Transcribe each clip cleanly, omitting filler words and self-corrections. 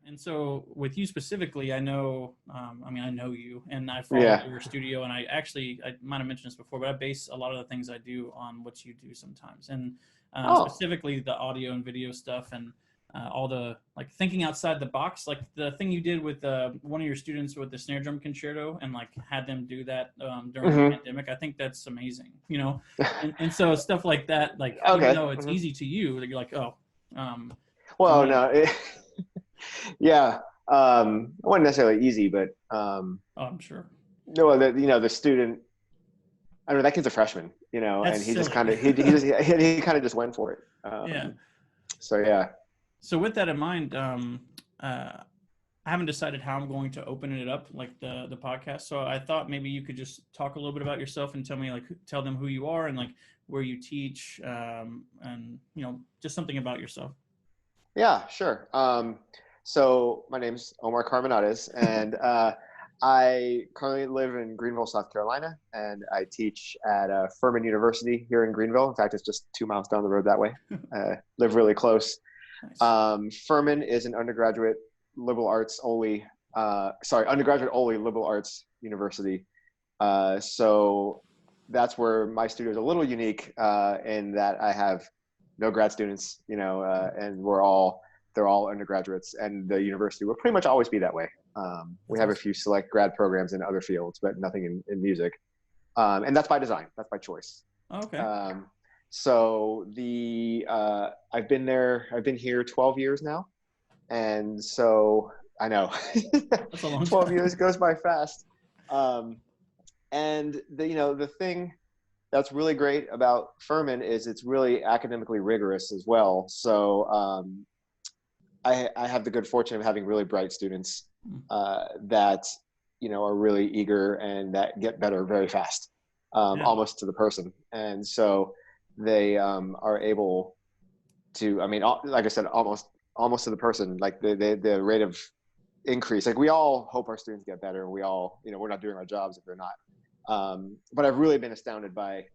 And so with you specifically, I know, I know you, and I follow your studio, and I might have mentioned this before, but I base a lot of the things I do on what you do sometimes. And specifically the audio and video stuff, and all the like thinking outside the box, like the thing you did with one of your students with the snare drum concerto, and like had them do that during the pandemic. I think that's amazing, and so stuff like that, like even though it's easy to you, that you're like, yeah. It wasn't necessarily easy, but I'm sure. No, the student, I don't know, that kid's a freshman, That's and he silly. just kind of he kind of just went for it. So yeah. So with that in mind, I haven't decided how I'm going to open it up, like the podcast. So I thought maybe you could just talk a little bit about yourself and tell them who you are and like where you teach, and just something about yourself. Yeah, sure. So my name's Omar Carmenates, and I currently live in Greenville, South Carolina, and I teach at Furman University here in Greenville. In fact, it's just 2 miles down the road that way. Live really close. Nice. Furman is an undergraduate only liberal arts university. So that's where my studio is a little unique in that I have no grad students, and they're all undergraduates, and the university will pretty much always be that way. We have a few select grad programs in other fields, but nothing in music. And that's by design, that's by choice. Okay. So I've been here 12 years now. And so I know 12 years goes by fast. And the thing that's really great about Furman is it's really academically rigorous as well. So I have the good fortune of having really bright students that are really eager and that get better very fast, almost to the person. And so they are able to, like I said, almost to the person, like the rate of increase. Like we all hope our students get better. We all, we're not doing our jobs if they're not. But I've really been astounded by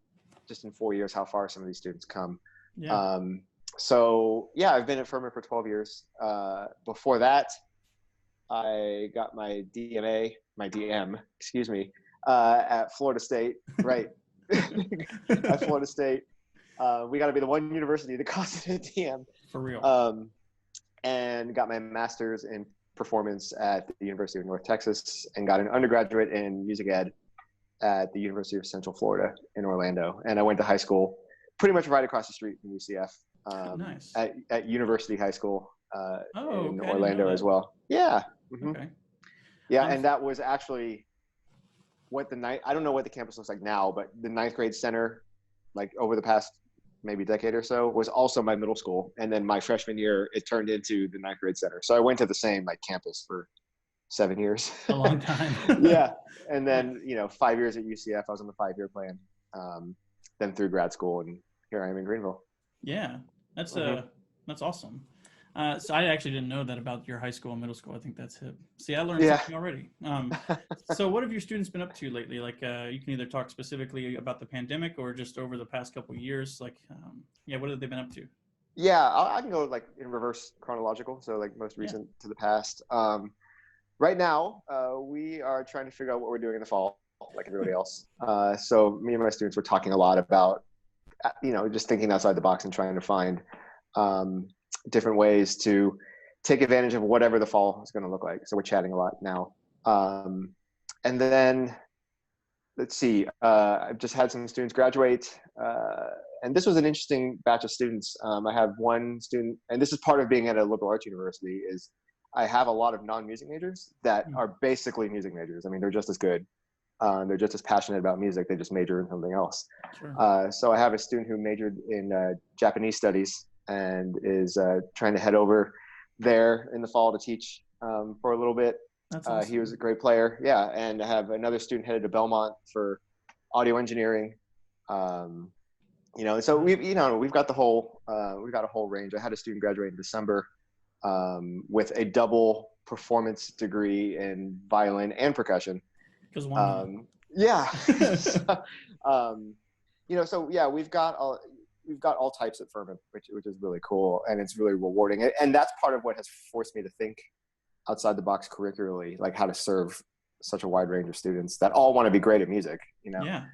just in 4 years how far some of these students come. Yeah. So yeah, I've been at Furman for 12 years. Before that, I got my DM, at Florida State, right? At Florida State. We got to be the one university that costs a DM. For real. And got my master's in performance at the University of North Texas, and got an undergraduate in music ed at the University of Central Florida in Orlando. And I went to high school pretty much right across the street from UCF. Nice. At University High School in okay. Orlando as well. Yeah. Mm-hmm. Okay. Yeah, and that was actually I don't know what the campus looks like now, but the 9th grade center, like over the past maybe decade or so, was also my middle school. And then my freshman year, it turned into the 9th grade center. So I went to the same campus for 7 years. A long time. Yeah. And then, 5 years at UCF, I was on the 5-year plan, then through grad school, and here I am in Greenville. Yeah. That's awesome. So I actually didn't know that about your high school and middle school. I think that's hip. See, I learned something already. So what have your students been up to lately? Like, you can either talk specifically about the pandemic or just over the past couple of years. Like, what have they been up to? Yeah, I can go in reverse chronological. So most recent to the past. Right now, we are trying to figure out what we're doing in the fall, like everybody else. So me and my students were talking a lot about, just thinking outside the box and trying to find different ways to take advantage of whatever the fall is going to look like. So we're chatting a lot now. And then let's see, I've just had some students graduate, and this was an interesting batch of students. I have one student, and this is part of being at a liberal arts university, is I have a lot of non-music majors that are basically music majors. I mean, they're just as good. They're just as passionate about music. They just major in something else. Sure. So I have a student who majored in Japanese studies and is trying to head over there in the fall to teach for a little bit. That's awesome. He was a great player. Yeah. And I have another student headed to Belmont for audio engineering. So we've got a whole range. I had a student graduate in December with a double performance degree in violin and percussion. Because one. Yeah. So yeah, we've got all types at Furman, which is really cool, and it's really rewarding. And that's part of what has forced me to think outside the box curricularly, like how to serve such a wide range of students that all want to be great at music, you know? Yeah.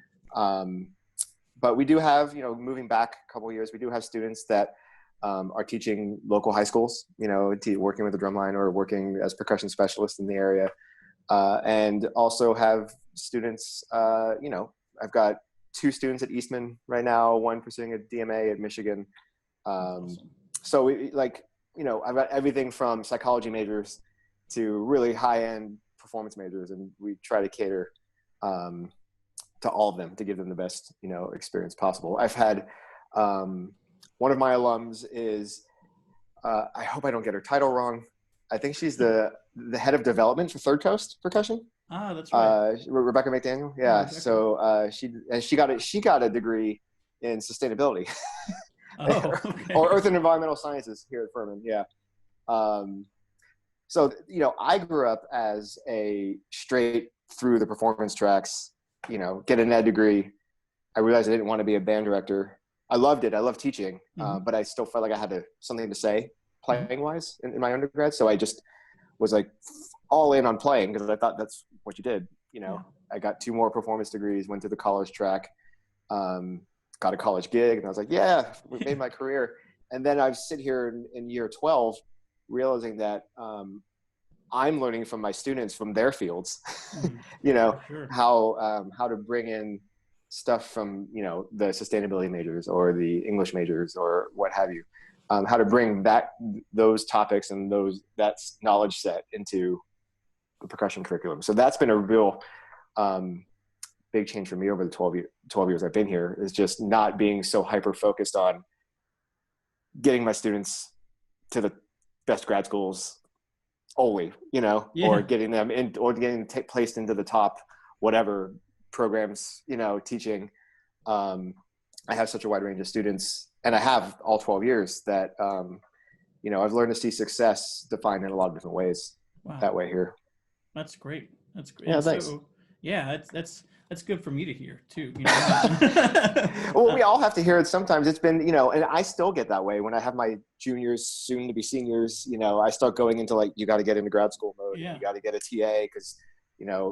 But we do have, you know, moving back a couple of years, we do have students that are teaching local high schools, you know, working with a drumline or working as percussion specialists in the area. And also have students, you know, I've got 2 students at Eastman right now, 1 pursuing a DMA at Michigan. Awesome. So we, like, you know, I've got everything from psychology majors to really high-end performance majors, and we try to cater to all of them to give them the best, you know, experience possible. I've had one of my alums is, I hope I don't get her title wrong. I think she's the head of development for Third Coast Percussion. Ah, that's right. Rebecca McDaniel. Yeah. Rebecca. So she got a degree in sustainability. Oh, okay. Or earth and environmental sciences here at Furman. Yeah. So, you know, I grew up as a straight through the performance tracks, you know, get an ed degree. I realized I didn't want to be a band director. I loved it. I loved teaching, but I still felt like I had something to say playing wise in my undergrad. So I just was like all in on playing because I thought that's what you did. You know, I got 2 more performance degrees, went to the college track, got a college gig, and I was like, yeah, we made my career. And then I sit here in year 12, realizing that I'm learning from my students from their fields, you know, how to bring in stuff from, you know, the sustainability majors or the English majors or what have you, how to bring those topics and that knowledge set into the percussion curriculum. So that's been a real big change for me over the 12 years I've been here, is just not being so hyper focused on getting my students to the best grad schools only, you know, or getting them in, or getting placed into the top whatever programs, you know, teaching. I have such a wide range of students, and I have all 12 years that, you know, I've learned to see success defined in a lot of different ways. Wow. That way here. That's great. That's great. Yeah, thanks. So, yeah, that's good for me to hear too. You know? Well, we all have to hear it sometimes. It's been, you know, and I still get that way when I have my juniors, soon to be seniors. You know, I start going into like, you got to get into grad school mode. You got to get a TA because, you know,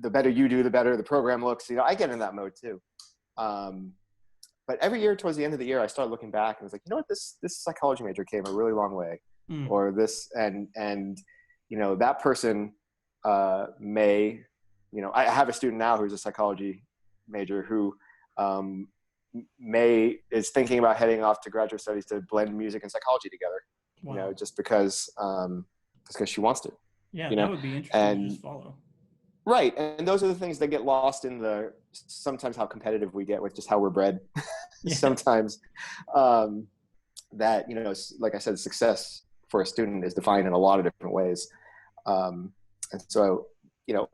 the better you do, the better the program looks. You know, I get in that mode too. But every year towards the end of the year, I start looking back and I was like, you know what, this psychology major came a really long way, or this, and you know, that person may. You know, I have a student now who's a psychology major who is thinking about heading off to graduate studies to blend music and psychology together. Wow. You know, just because she wants to. Yeah, you know? That would be interesting to just follow. Right, and those are the things that get lost in sometimes how competitive we get with just how we're bred. Sometimes that, you know, like I said, success for a student is defined in a lot of different ways, and so, you know.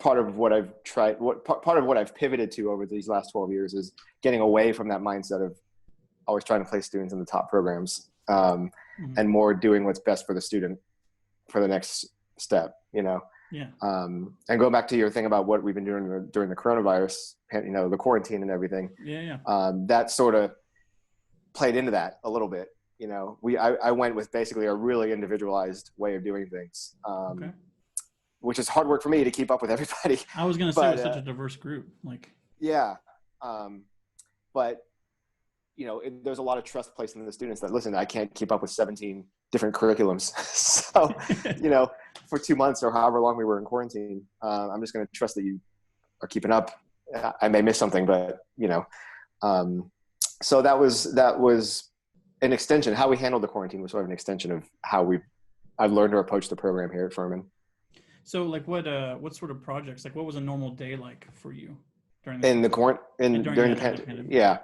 Part of what I've pivoted to over these last 12 years is getting away from that mindset of always trying to place students in the top programs, and more doing what's best for the student for the next step, you know? Yeah. And going back to your thing about what we've been doing during the coronavirus, you know, the quarantine and everything. Yeah. That sort of played into that a little bit, you know? I went with basically a really individualized way of doing things. Okay. Which is hard work for me to keep up with everybody. I was going to say, with such a diverse group, like. Yeah. But, you know, there's a lot of trust placed in the students that, listen, I can't keep up with 17 different curriculums. So, you know, for 2 months or however long we were in quarantine, I'm just going to trust that you are keeping up. I may miss something, but, you know, so that was an extension. How we handled the quarantine was sort of an extension of how I've learned to approach the program here at Furman. So, like, what sort of projects? Like, what was a normal day like for you during the pandemic? Yeah.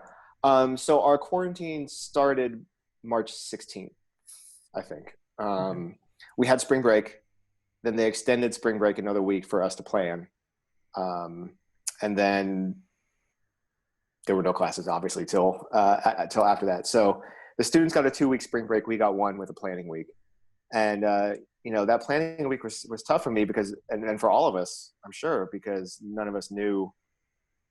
So our quarantine started March 16th, I think. We had spring break, then they extended spring break another week for us to plan, and then there were no classes, obviously, till after that. So the students got a 2-week spring break. We got 1 with a planning week, and you know, that planning week was tough for me because, and for all of us, I'm sure, because none of us knew,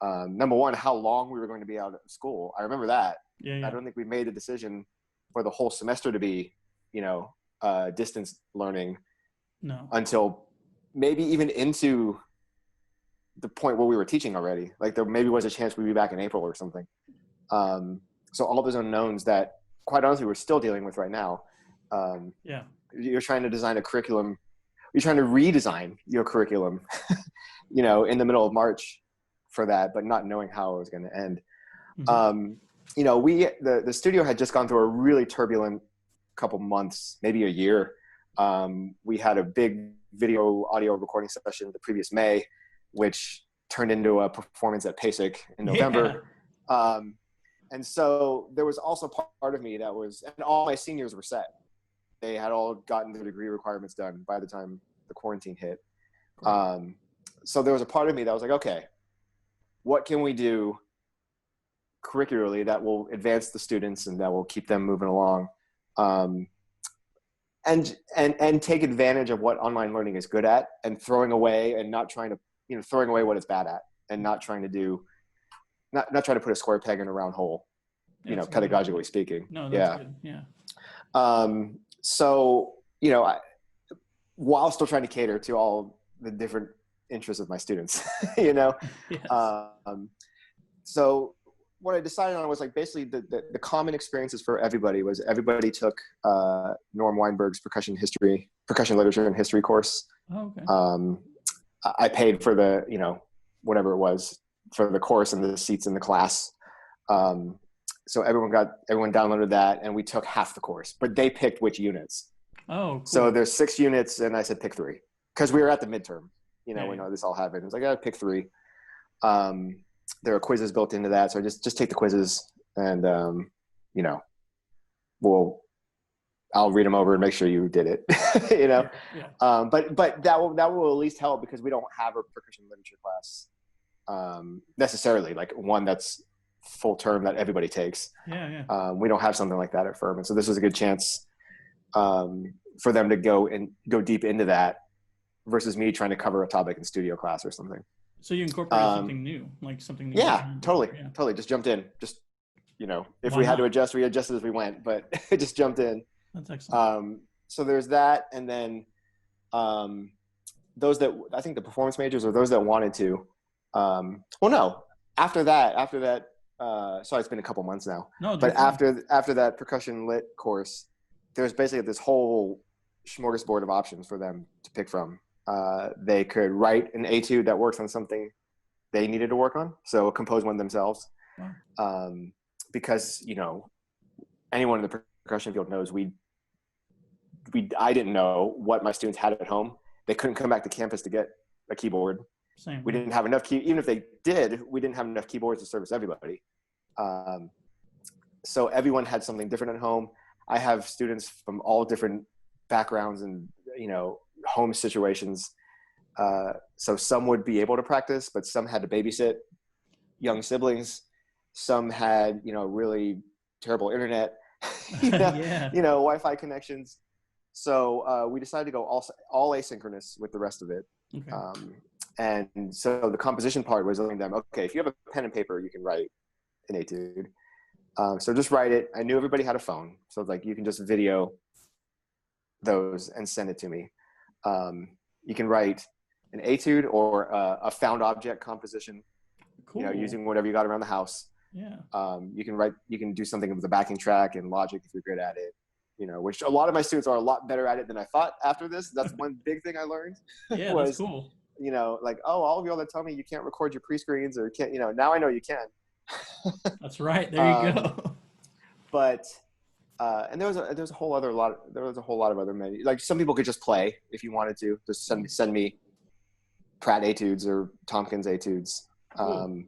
number one, how long we were going to be out of school. I remember that. Yeah. I don't think we made the decision for the whole semester to be, you know, distance learning No. until maybe even into the point where we were teaching already. Like there maybe was a chance we'd be back in April or something. So all those unknowns that quite honestly we're still dealing with right now. You're trying to design a curriculum. You're trying to redesign your curriculum, in the middle of March for that, but not knowing how it was going to end. The studio had just gone through a really turbulent couple months, maybe a year. We had a big video audio recording session the previous May, which turned into a performance at PASIC in November. And so there was also part of me that was, and all my seniors were set. They had all gotten their degree requirements done by the time the quarantine hit. So there was a part of me that was like, okay, what can we do curricularly that will advance the students and that will keep them moving along? And take advantage of what online learning is good at, and throwing away and not trying to, throwing away what it's bad at, and not trying to not trying to put a square peg in a round hole, pedagogically speaking. No, that's good. Yeah. So, while still trying to cater to all the different interests of my students, Yes. So what I decided on was like basically the common experiences for everybody was everybody took Norm Weinberg's percussion literature and history course. Oh, okay. I paid for the, whatever it was for the course and the seats in the class. So everyone downloaded that, and we took half the course, but they picked which units. Oh, cool. So there's 6 units, and I said pick 3 because we were at the midterm. When this all happened, it was like, I gotta pick 3. There are quizzes built into that, so just take the quizzes, and I'll read them over and make sure you did it. Yeah. But that will at least help, because we don't have a percussion literature class necessarily, like one that's full term that everybody takes. We don't have something like that at Furman, so this was a good chance for them to go deep into that versus me trying to cover a topic in studio class or something. So you incorporated something new, like something new. Yeah, totally. Just jumped in. Just if we had to adjust, we adjusted as we went, but just jumped in. That's excellent. So there's that, and then those that, I think the performance majors, or those that wanted to. After that. Sorry, it's been a couple months now. No, but after that percussion lit course, there's basically this whole smorgasbord of options for them to pick from. They could write an etude that works on something they needed to work on, so compose one themselves. Wow. Because anyone in the percussion field knows I didn't know what my students had at home. They couldn't come back to campus to get a keyboard. Same. We didn't have enough even if they did, we didn't have enough keyboards to service everybody. So everyone had something different at home. I have students from all different backgrounds and home situations. So some would be able to practice, but some had to babysit young siblings. Some had really terrible internet, Wi-Fi connections. So we decided to go all asynchronous with the rest of it. Okay. And so the composition part was letting them, okay, if you have a pen and paper, you can write an etude. So just write it. I knew everybody had a phone, so it's like you can just video those and send it to me. You can write an etude or a found object composition, cool. Using whatever you got around the house. Yeah. You can do something with the backing track and Logic if you're good at it. Which a lot of my students are a lot better at it than I thought after this. That's one big thing I learned. Yeah, that's cool. Like, all of y'all that tell me you can't record your pre-screens or can't, now I know you can. That's right. There you go. But and there was a whole lot of other menus. Like some people could just play if you wanted to. Just send me Pratt etudes or Tompkins etudes. Cool.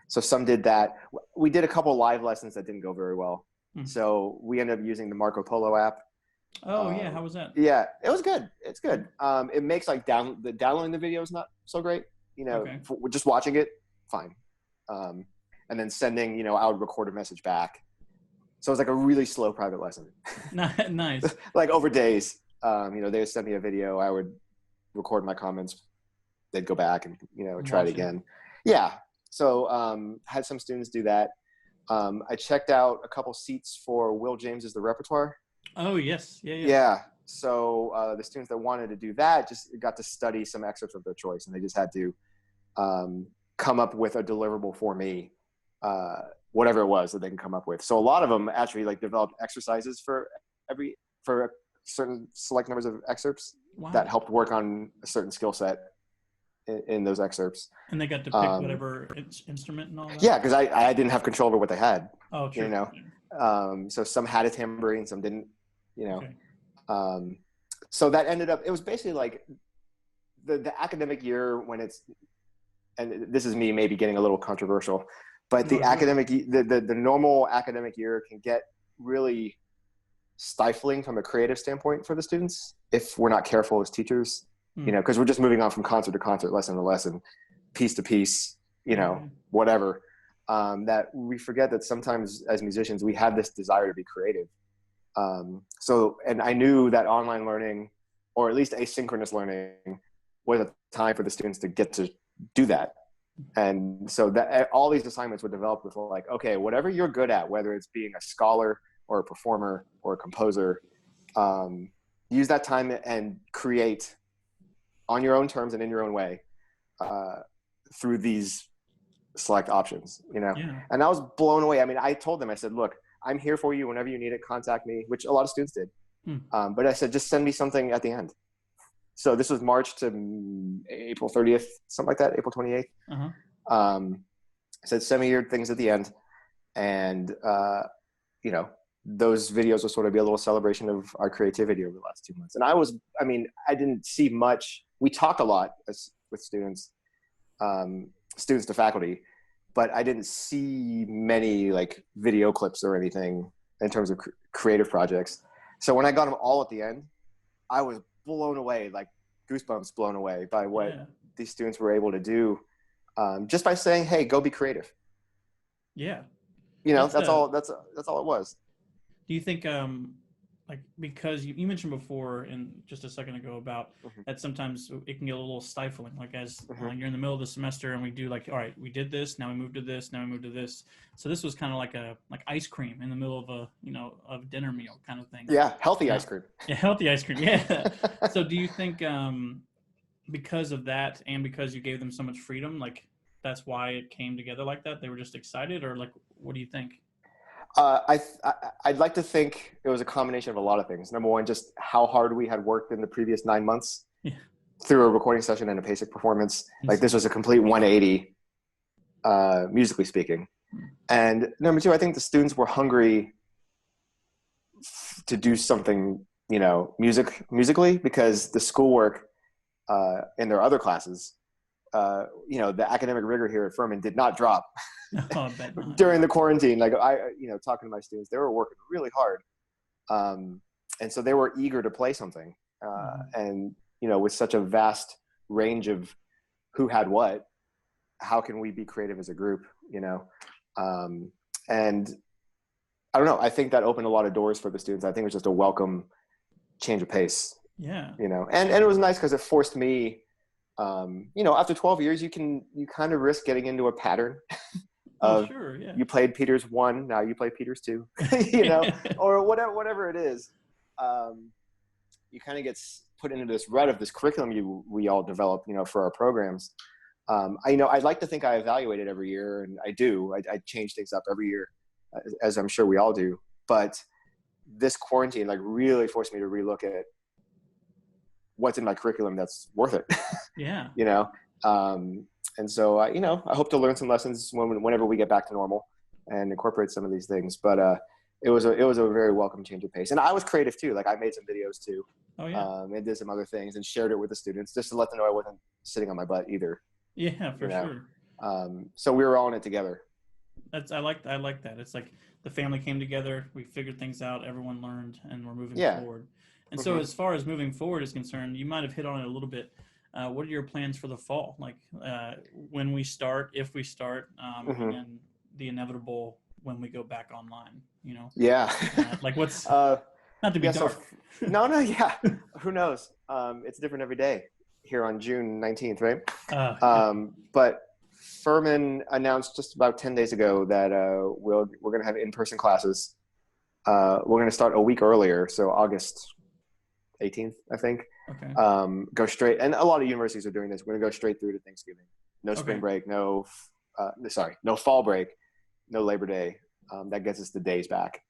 So some did that. We did a couple live lessons that didn't go very well. Mm-hmm. So we ended up using the Marco Polo app. Oh yeah, how was that? Yeah, it was good. It's good. It makes like downloading the video is not so great. Okay. We're just watching it, fine. And then sending, I would record a message back. So it was like a really slow private lesson. Nice. Like over days, they would send me a video. I would record my comments. They'd go back and, try it again. Yeah. So had some students do that. I checked out a couple seats for Will James's The Repertoire. Oh, yes. Yeah. Yeah. So the students that wanted to do that just got to study some excerpts of their choice, and they just had to come up with a deliverable for me, whatever it was that they can come up with. So a lot of them actually like developed exercises for certain select numbers of excerpts that helped work on a certain skill set in those excerpts. And they got to pick whatever instrument and all that? Yeah, because I didn't have control over what they had. Oh, true. You know, so some had a tambourine, some didn't, you know. Okay. So that ended up, it was basically like the academic year when it's, and this is me maybe getting a little controversial, but the normal academic year can get really stifling from a creative standpoint for the students if we're not careful as teachers, you know, because we're just moving on from concert to concert, lesson to lesson, piece to piece, you know, whatever, that we forget that sometimes as musicians, we have this desire to be creative. And I knew that online learning, or at least asynchronous learning, was a time for the students to get to do that. And so that all these assignments were developed with like, okay, whatever you're good at, whether it's being a scholar or a performer or a composer, use that time and create on your own terms and in your own way through these select options, you know? Yeah. And I was blown away. I mean, I told them, I said, look, I'm here for you whenever you need it, contact me, which a lot of students did. But I said, just send me something at the end. So this was March to April 30th, something like that, April 28th. I said, send me your things at the end. And, you know, those videos will sort of be a little celebration of our creativity over the last 2 months. And I didn't see much. We talked a lot with students, students to faculty, but I didn't see many like video clips or anything in terms of creative projects. So when I got them all at the end, I was blown away, like goosebumps blown away by what these students were able to do, just by saying, hey, go be creative. Yeah. You know, that's all it was. Do you think, like, because you mentioned before and just a second ago about that sometimes it can get a little stifling, like as you're in the middle of the semester and we do like, all right, we did this, now we moved to this, now we moved to this. So this was kind of like ice cream in the middle of a dinner meal kind of thing. Yeah. Healthy ice cream. Yeah. Healthy ice cream. Yeah. So do you think, because of that and because you gave them so much freedom, like that's why it came together like that? They were just excited, or like, what do you think? I'd like to think it was a combination of a lot of things. Number one, just how hard we had worked in the previous 9 months through a recording session and a basic performance. Like this was a complete 180, musically speaking. And number two, I think the students were hungry to do something, you know, musically, because the schoolwork in their other classes, you know, the academic rigor here at Furman did not drop during the quarantine. Like talking to my students, they were working really hard. And so they were eager to play something. And, you know, with such a vast range of who had what, how can we be creative as a group, you know? And I don't know, I think that opened a lot of doors for the students. I think it was just a welcome change of pace. Yeah. You know, and it was nice because it forced me, you know, after 12 years, you kind of risk getting into a pattern of you played Peters 1, now you play Peters 2, you know, or whatever it is. You kind of get put into this rut of this curriculum we all develop, you know, for our programs. I'd like to think I evaluate it every year, and I do. I change things up every year, as I'm sure we all do. But this quarantine like really forced me to relook at what's in my curriculum that's worth it. Yeah. You know, and so you know, I hope to learn some lessons whenever we get back to normal and incorporate some of these things. But it was a very welcome change of pace, and I was creative too. Like I made some videos too. Oh yeah. And did some other things and shared it with the students just to let them know I wasn't sitting on my butt either. Yeah, for sure. So we were all in it together. I like that. It's like the family came together, we figured things out, everyone learned, and we're moving forward. And so as far as moving forward is concerned, you might have hit on it a little bit. What are your plans for the fall? Like when we start, if we start, and then the inevitable when we go back online, you know? Yeah. Like what's, not to be dark. No, yeah. Who knows? It's different every day here on June 19th, right? But Furman announced just about 10 days ago that we're going to have in-person classes. We're going to start a week earlier, so August 18th, I think. Okay. Go straight, and a lot of universities are doing this. We're gonna go straight through to Thanksgiving. No spring break, no fall break, no Labor Day. That gets us the days back,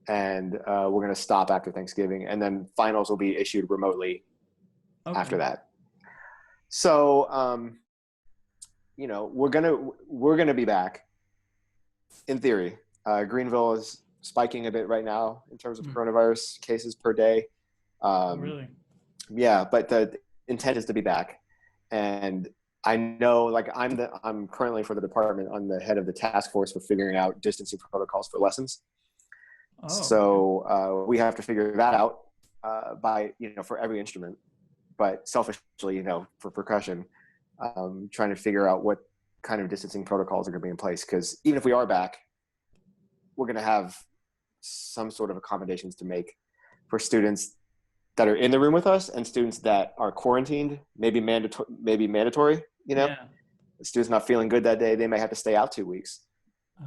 and we're gonna stop after Thanksgiving, and then finals will be issued remotely after that. So, you know, we're gonna be back in theory. Greenville is spiking a bit right now in terms of coronavirus cases per day. Really? Yeah, but the intent is to be back. And I know, like, I'm currently for the department, I'm the head of the task force for figuring out distancing protocols for lessons. Oh, so we have to figure that out by, you know, for every instrument. But selfishly, you know, for percussion, trying to figure out what kind of distancing protocols are going to be in place. Because even if we are back, we're going to have some sort of accommodations to make for students that are in the room with us and students that are quarantined, maybe mandatory, you know. The student's not feeling good that day, they may have to stay out 2 weeks.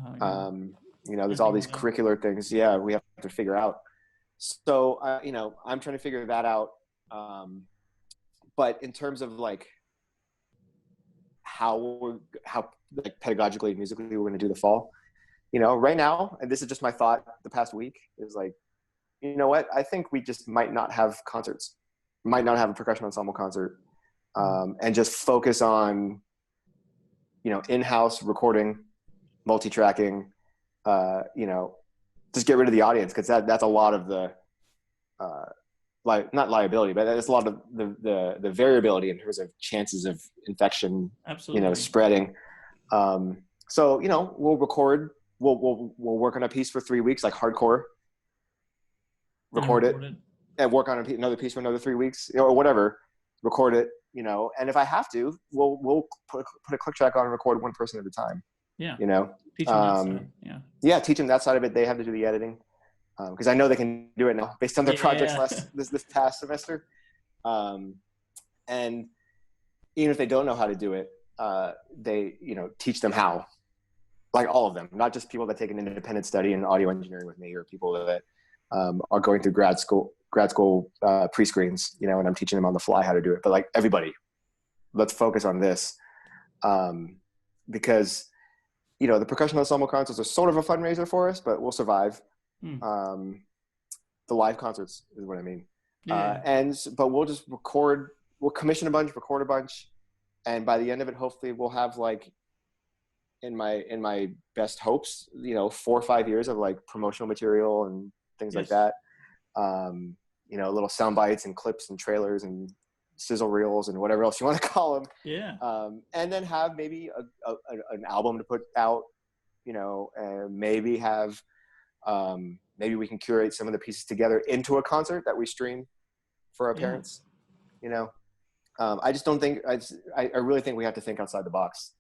You know, there's all these curricular things, we have to figure out. So, you know, I'm trying to figure that out. But in terms of like how like pedagogically, musically, we're going to do the fall, you know, right now, and this is just my thought the past week, is like, you know what, I think we just might not have concerts, might not have a percussion ensemble concert, and just focus on, you know, in-house recording, multi-tracking, you know, just get rid of the audience, because that's a lot of the not liability, but that's a lot of the variability in terms of chances of infection. Absolutely. You know, spreading. So, you know, we'll record, we'll work on a piece for 3 weeks, like hardcore, record it, and work on another piece for another 3 weeks, you know, or whatever, record it, you know, and if I have to, we'll put a click track on and record one person at a time. Yeah. You know, teach them that side. Yeah, teach them that side of it. They have to do the editing. Because I know they can do it now based on their projects this past semester. And even if they don't know how to do it, they, you know, teach them how, like all of them, not just people that take an independent study in audio engineering with me, or people that are going through grad school pre-screens, you know, and I'm teaching them on the fly how to do it. But like everybody, let's focus on this, because, you know, the percussion ensemble concerts are sort of a fundraiser for us, but we'll survive. The live concerts is what I mean. But we'll just record, we'll commission a bunch, record a bunch, and by the end of it, hopefully we'll have, like, in my best hopes, you know, 4 or 5 years of like promotional material and things like that. You know, little sound bites and clips and trailers and sizzle reels and whatever else you want to call them. And then have maybe an album to put out, you know, and maybe have maybe we can curate some of the pieces together into a concert that we stream for our parents, you know. I just don't think, I really think we have to think outside the box,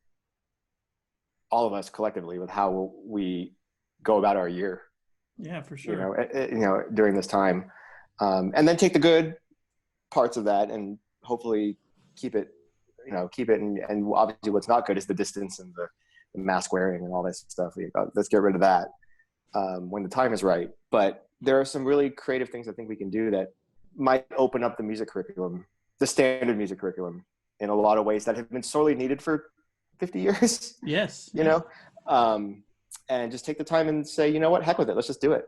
all of us collectively, with how we go about our year. Yeah, for sure. You know, during this time, and then take the good parts of that and hopefully keep it, and obviously what's not good is the distance and the mask wearing and all that stuff. Let's get rid of that when the time is right. But there are some really creative things I think we can do that might open up the music curriculum, the standard music curriculum, in a lot of ways that have been sorely needed for 50 years. Yes. You know, and just take the time and say, you know what, heck with it. Let's just do it.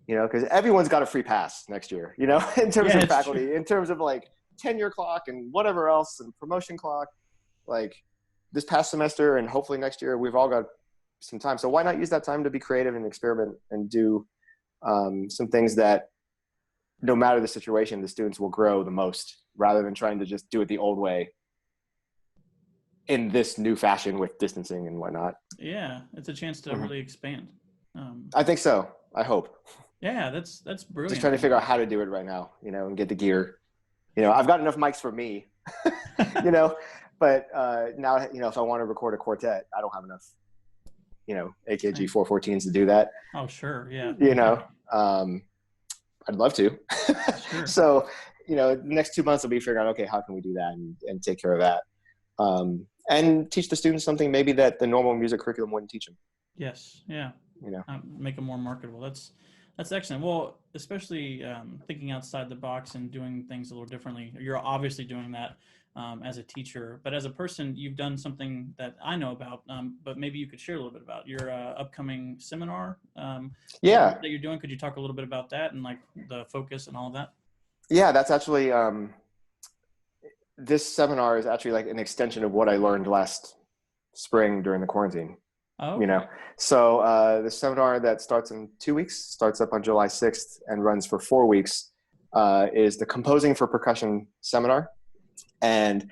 You know, because everyone's got a free pass next year, you know, in terms of faculty, in terms of like tenure clock and whatever else and promotion clock. Like this past semester and hopefully next year, we've all got some time. So why not use that time to be creative and experiment and do some things that, no matter the situation, the students will grow the most, rather than trying to just do it the old way in this new fashion with distancing and whatnot. Yeah, it's a chance to really expand. I think so. I hope. Yeah, that's brilliant. Just trying to figure out how to do it right now, you know, and get the gear. You know, I've got enough mics for me, you know, but now, you know, if I want to record a quartet, I don't have enough, you know, AKG 414s to do that. Oh, sure. Yeah. You know, I'd love to. Sure. So, you know, the next 2 months I'll be figuring out, okay, how can we do that and take care of that? And teach the students something maybe that the normal music curriculum wouldn't teach them. Yes. Yeah. You know, make them more marketable. That's excellent. Well, especially thinking outside the box and doing things a little differently. You're obviously doing that as a teacher, but as a person, you've done something that I know about, but maybe you could share a little bit about your upcoming seminar Yeah. that you're doing. Could you talk a little bit about that and like the focus and all of that? Yeah, that's actually, this seminar is actually like an extension of what I learned last spring during the quarantine. Oh, okay. You know, so the seminar that starts in 2 weeks, starts up on July 6th and runs for 4 weeks, is the Composing for Percussion seminar. And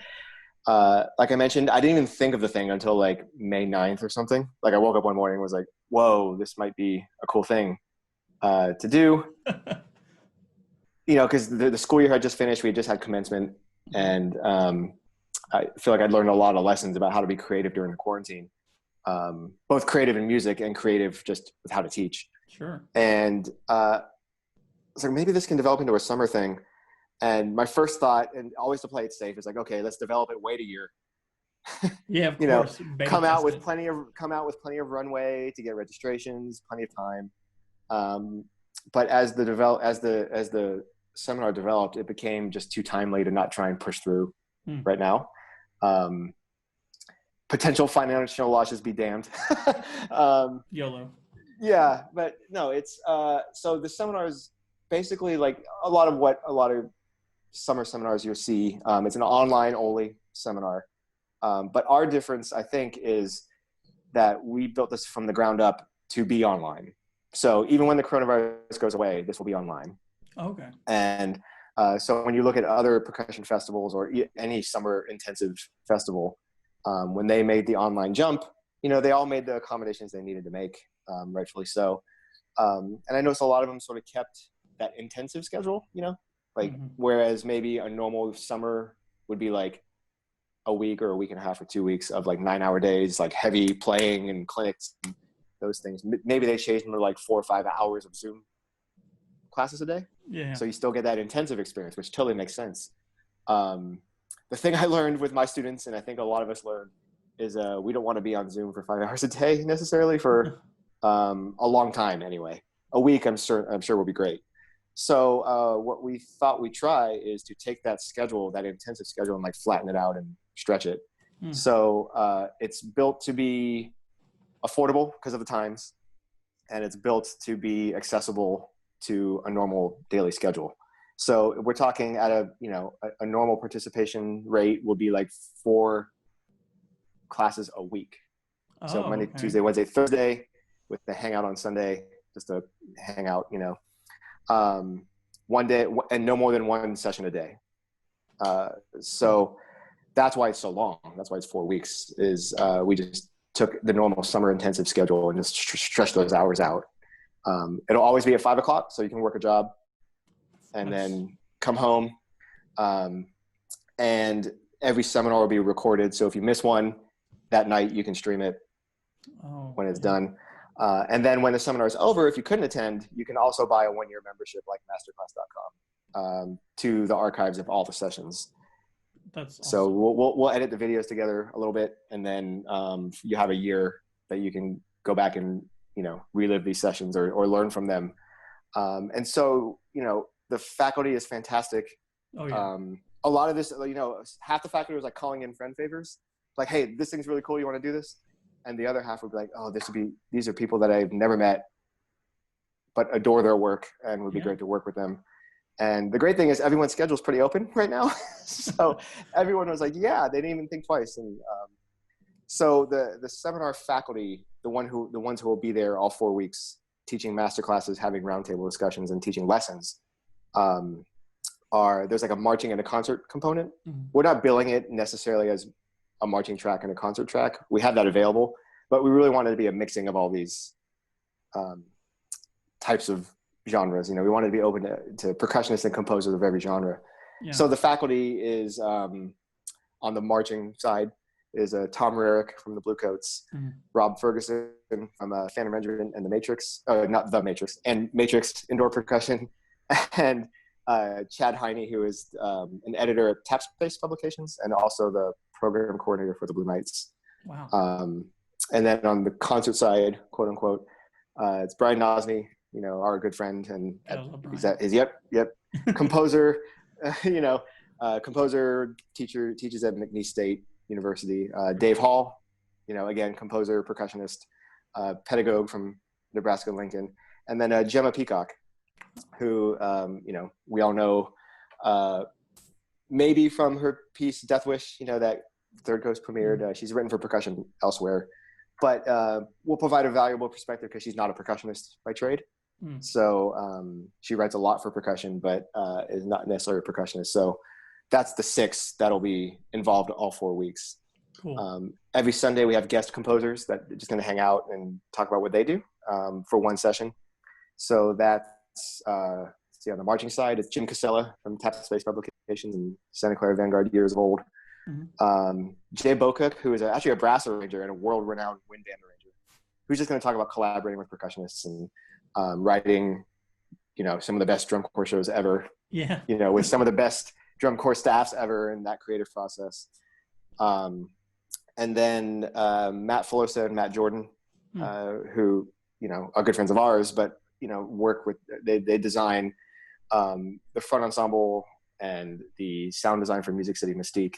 like I mentioned, I didn't even think of the thing until like May 9th or something. Like I woke up one morning and was like, whoa, this might be a cool thing to do. You know, because the school year had just finished. We had just had commencement. And I feel like I'd learned a lot of lessons about how to be creative during the quarantine. Both creative in music and creative just with how to teach. Sure. And so maybe this can develop into a summer thing. And my first thought, and always to play it safe, is like, okay, let's develop it, wait a year. Yeah, of you course. Know, come out with plenty of runway to get registrations, plenty of time. But as the seminar developed, it became just too timely to not try and push through right now. Potential financial losses be damned. YOLO. Yeah, but no, it's so the seminar is basically like a lot of summer seminars you'll see. It's an online only seminar, but our difference, I think, is that we built this from the ground up to be online. So even when the coronavirus goes away, this will be online. Okay. And so when you look at other percussion festivals or any summer intensive festival, when they made the online jump, you know, they all made the accommodations they needed to make, rightfully so. And I noticed a lot of them sort of kept that intensive schedule, you know, like whereas maybe a normal summer would be like a week or a week and a half or 2 weeks of like 9-hour days, like heavy playing and clinics, and those things. Maybe they changed them to like 4 or 5 hours of Zoom classes a day. Yeah. So you still get that intensive experience, which totally makes sense. The thing I learned with my students, and I think a lot of us learned, is we don't want to be on Zoom for 5 hours a day necessarily for a long time anyway. A week, I'm sure will be great. So what we thought we'd try is to take that schedule, that intensive schedule, and like flatten it out and stretch it. So it's built to be affordable because of the times, and it's built to be accessible to a normal daily schedule. So we're talking at a normal participation rate will be like 4 classes a week. So Monday, Tuesday, Wednesday, Thursday, with the hangout on Sunday, just to hang out, one day, and no more than 1 session a day. So that's why it's so long. That's why it's 4 weeks, is we just took the normal summer intensive schedule and just stretched those hours out. It'll always be at 5 o'clock, so you can work a job and then come home. And every seminar will be recorded. So if you miss one that night, you can stream it when it's done. And then when the seminar is over, if you couldn't attend, you can also buy a 1-year membership like masterclass.com to the archives of all the sessions. That's awesome. So we'll edit the videos together a little bit, and then you have a year that you can go back and relive these sessions or learn from them. And so the faculty is fantastic. Oh yeah. A lot of this, half the faculty was like calling in friend favors, like, hey, this thing's really cool, you want to do this? And the other half would be like, oh, these are people that I've never met but adore their work and would be great to work with them. And the great thing is everyone's schedule is pretty open right now. So everyone was like, yeah, they didn't even think twice. And so the seminar faculty, the ones who will be there all 4 weeks, teaching master classes, having roundtable discussions, and teaching lessons, there's like a marching and a concert component. We're not billing it necessarily as a marching track and a concert track. We have that available, but we really wanted to be a mixing of all these types of genres. We wanted to be open to percussionists and composers of every genre. Yeah. So the faculty is on the marching side is Tom Rarick from the Bluecoats, Rob Ferguson from Phantom Regiment and the Matrix, not the Matrix, and Matrix Indoor Percussion, and Chad Heine, who is an editor at Tapspace Publications and also the program coordinator for the Blue Knights. Wow. And then on the concert side, quote unquote, it's Brian Nosny, our good friend and yep. composer, composer, teacher, teaches at McNeese State University. Dave Hall, again, composer, percussionist, pedagogue from Nebraska Lincoln. And then Gemma Peacock, who, we all know maybe from her piece Death Wish, that Third Coast premiered. She's written for percussion elsewhere, but will provide a valuable perspective because she's not a percussionist by trade. So she writes a lot for percussion, but is not necessarily a percussionist. So that's the 6 that'll be involved all 4 weeks. Cool. Every Sunday we have guest composers that are just going to hang out and talk about what they do for one session. So that's, on the marching side, it's Jim Casella from Tap Space Publications and Santa Clara Vanguard years of old. Jay Bocook, who is actually a brass arranger and a world-renowned wind band arranger, who's just going to talk about collaborating with percussionists and writing, some of the best drum corps shows ever. Yeah. With some of the best drum corps staffs ever in that creative process. And then Matt Filosa and Matt Jordan, who, are good friends of ours, but, work with, they design the front ensemble and the sound design for Music City Mystique.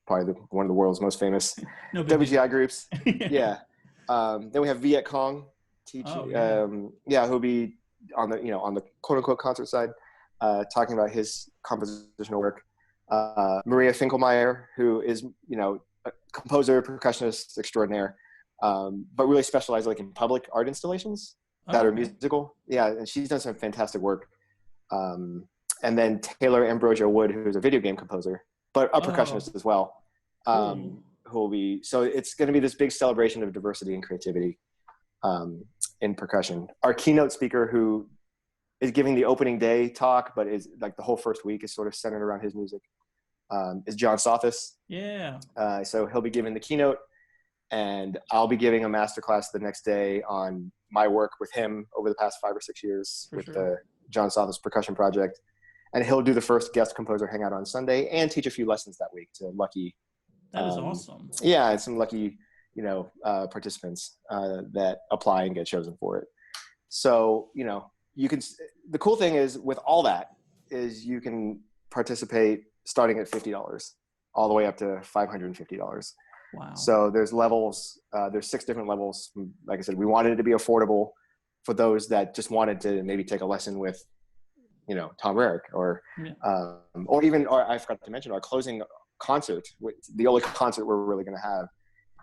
Probably one of the world's most famous WGI groups. Yeah. Then we have Viet Cong teaching, who'll be on the quote unquote concert side, talking about his compositional work. Maria Finkelmeyer, who is, a composer, percussionist extraordinaire, but really specialized in public art installations that are musical. Yeah. And she's done some fantastic work. And then Taylor Ambrosio Wood, who's a video game composer, but a percussionist as well. Who will be, so it's going to be this big celebration of diversity and creativity in percussion. Our keynote speaker, who is giving the opening day talk, but is the whole first week is sort of centered around his music, is John Sothis. Yeah. So he'll be giving the keynote, and I'll be giving a masterclass the next day on my work with him over the past 5 or 6 years the John Sothis Percussion Project. And he'll do the first guest composer hangout on Sunday and teach a few lessons that week to lucky. That is awesome. Yeah, and some lucky, participants that apply and get chosen for it. So, you can. The cool thing is with all that is you can participate starting at $50 all the way up to $550. Wow. So there's levels. There's 6 different levels. Like I said, we wanted it to be affordable for those that just wanted to maybe take a lesson with, Tom Rarick or even I forgot to mention our closing concert. The only concert we're really going to have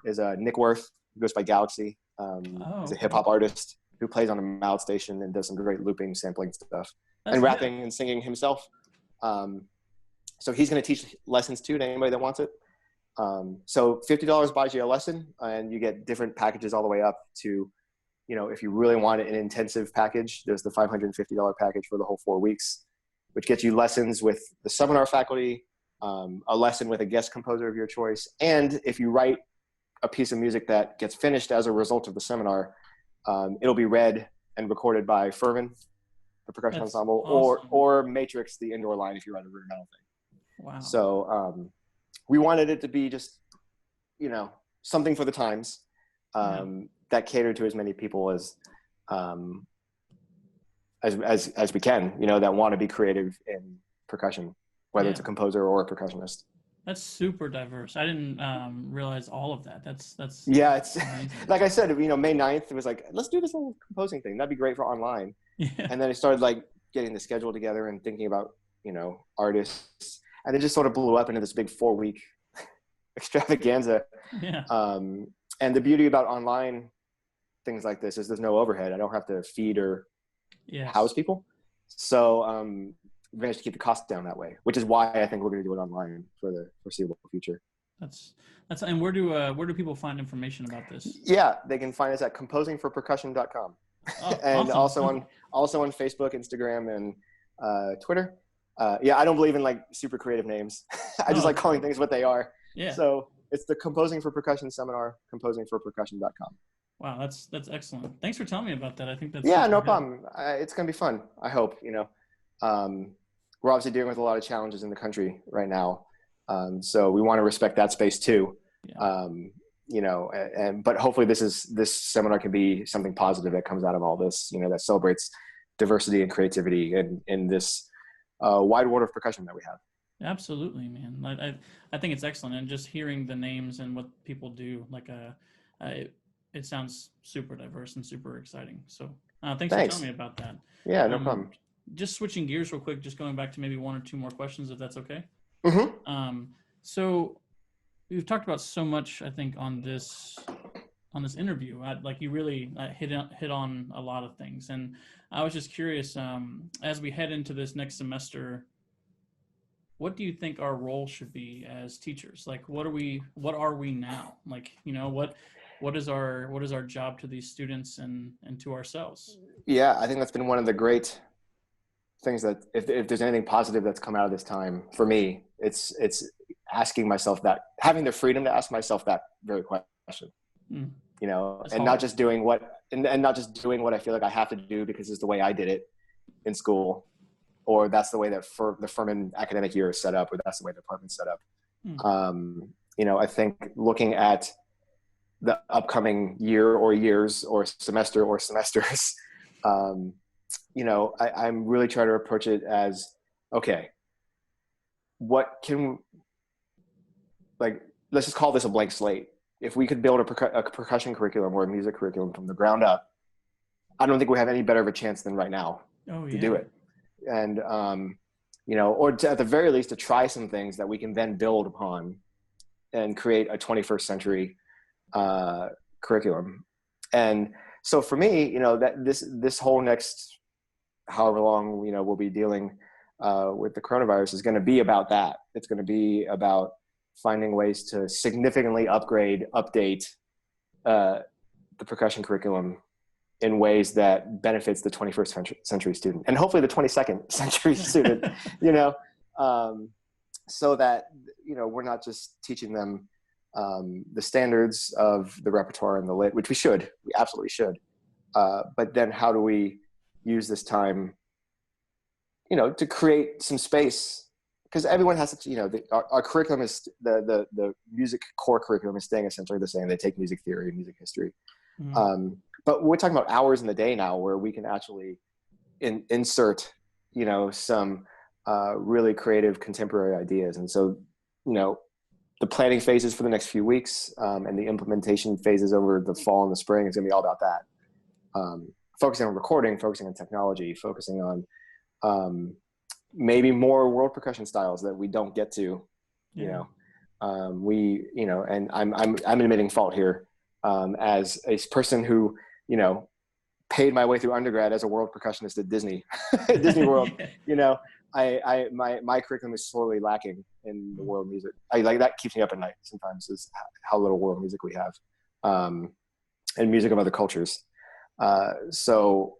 is Nick Worth, who goes by Galaxy. He's a hip hop artist who plays on a Mouth Station and does some great looping, sampling stuff, and rapping and singing himself. So he's going to teach lessons too to anybody that wants it. So $50 buys you a lesson, and you get different packages all the way up to, if you really want an intensive package, there's the $550 package for the whole 4 weeks, which gets you lessons with the seminar faculty, a lesson with a guest composer of your choice. And if you write a piece of music that gets finished as a result of the seminar, it'll be read and recorded by Fervin, the percussion ensemble, awesome. or Matrix, the indoor line, if you write a rudimental thing. Wow. So we wanted it to be just, something for the times that catered to as many people as we can, that want to be creative in percussion, whether it's a composer or a percussionist. That's super diverse. I didn't realize all of that. That's yeah. It's like I said, May 9th, it was like, let's do this little composing thing. That'd be great for online. Yeah. And then I started getting the schedule together and thinking about, artists, and it just sort of blew up into this big 4-week extravaganza. Yeah. And the beauty about online things like this is there's no overhead. I don't have to feed or house people. So we managed to keep the costs down that way, which is why I think we're going to do it online for the foreseeable future. That's and where do people find information about this? Yeah, they can find us at composingforpercussion.com. And awesome. also on Facebook, Instagram, and Twitter. I don't believe in super creative names. I just like calling things what they are. Yeah. So it's the Composing for Percussion seminar, composingforpercussion.com. Wow, that's excellent. Thanks for telling me about that. I think that's no problem. It's gonna be fun. I hope. We're obviously dealing with a lot of challenges in the country right now, so we want to respect that space too. Yeah. but hopefully this seminar can be something positive that comes out of all this, that celebrates diversity and creativity in this wide world of percussion that we have. Absolutely, man. I think it's excellent. And just hearing the names and what people do, it sounds super diverse and super exciting. So thanks for telling me about that. Yeah, no problem. Just switching gears real quick, just going back to maybe one or two more questions, if that's okay. Mm-hmm. So we've talked about so much, I think, on this interview. You really hit on a lot of things. And I was just curious, as we head into this next semester, what do you think our role should be as teachers? Like, what are we now? Like, what is our job to these students and to ourselves? Yeah, I think that's been one of the great things that if there's anything positive that's come out of this time for me, it's asking myself that, having the freedom to ask myself that very question, and not just doing what I feel like I have to do because it's the way I did it in school, or that's the way that for the Furman academic year is set up, or that's the way the department's set up. I think looking at the upcoming year or years or semester or semesters, I'm really trying to approach it as, okay, let's just call this a blank slate. If we could build a percussion curriculum or a music curriculum from the ground up, I don't think we have any better of a chance than right now to do it. And, or at the very least to try some things that we can then build upon and create a 21st century curriculum. And so for me, that this whole next, however long, we'll be dealing with the coronavirus is going to be about that. It's going to be about finding ways to significantly update the percussion curriculum in ways that benefits the 21st century student, and hopefully the 22nd century student, so that, we're not just teaching them the standards of the repertoire and the lit, which we absolutely should. But then how do we use this time, to create some space? Because everyone has to, our curriculum is the music core curriculum is staying essentially the same. They take music theory and music history. But we're talking about hours in the day now where we can actually insert, some really creative contemporary ideas. And so, the planning phases for the next few weeks and the implementation phases over the fall and the spring is going to be all about that. Focusing on recording, focusing on technology, focusing on maybe more world percussion styles that we don't get to, and I'm admitting fault here as a person who, paid my way through undergrad as a world percussionist at Disney World. My curriculum is sorely lacking in the world music. That keeps me up at night sometimes, is how little world music we have, and music of other cultures. So,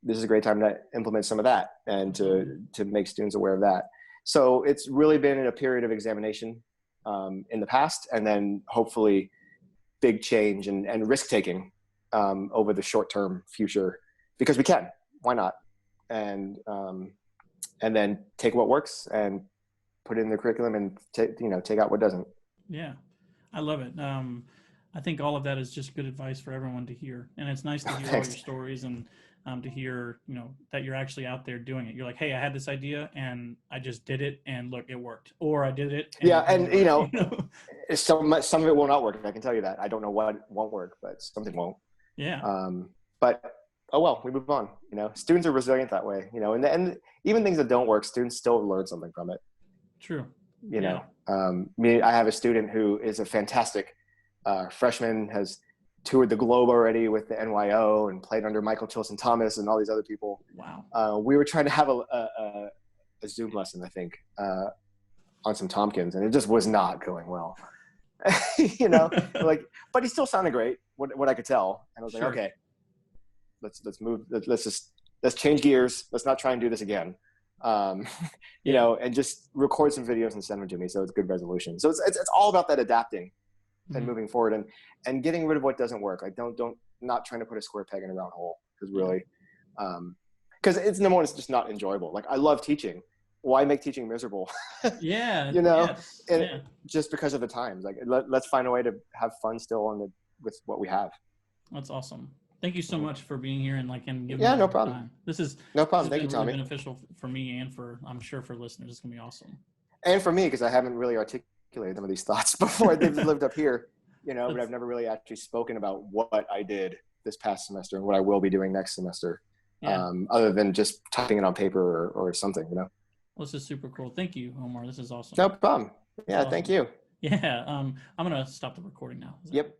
this is a great time to implement some of that and to make students aware of that. So it's really been in a period of examination in the past, and then hopefully big change and risk-taking over the short-term future, because we can. Why not? And then take what works and put it in the curriculum, and take out what doesn't. Yeah, I love it. I think all of that is just good advice for everyone to hear, and it's nice to hear all your stories and to hear that you're actually out there doing it. You're like, hey, I had this idea and I just did it, and look, it worked. Or I did it. And some of it will not work. I can tell you that. I don't know what won't work, but something won't. Yeah. But oh well, we move on. Students are resilient that way. And even things that don't work, students still learn something from it. True. I have a student who is a fantastic freshman, has toured the globe already with the NYO and played under Michael Tilson Thomas and all these other people. Wow. We were trying to have a Zoom lesson, I think, on some Tompkins, and it just was not going well. But he still sounded great, what I could tell. And I was like, okay, let's move. Let's change gears. Let's not try and do this again. And just record some videos and send them to me. So it's good resolution. So it's all about that adapting and moving forward and getting rid of what doesn't work. Like not trying to put a square peg in a round hole, because really, because it's number one, it's just not enjoyable. Like, I love teaching, why make teaching miserable? Yeah. You know, yes, and yeah. just because of the times, like let's find a way to have fun still with what we have. That's awesome. Thank you so much for being here and giving Yeah, me no your problem. time. This is no problem. This Thank has you, been really Tommy. beneficial for me and I'm sure for listeners. It's gonna be awesome. And for me, because I haven't really articulated some of these thoughts before. They've lived up here, you know, but I've never really actually spoken about what I did this past semester and what I will be doing next semester. Yeah. Other than just typing it on paper or something, you know. Well, this is super cool. Thank you, Omar. This is awesome. No problem. Yeah, awesome. Thank you. Yeah. I'm gonna stop the recording now. Yep.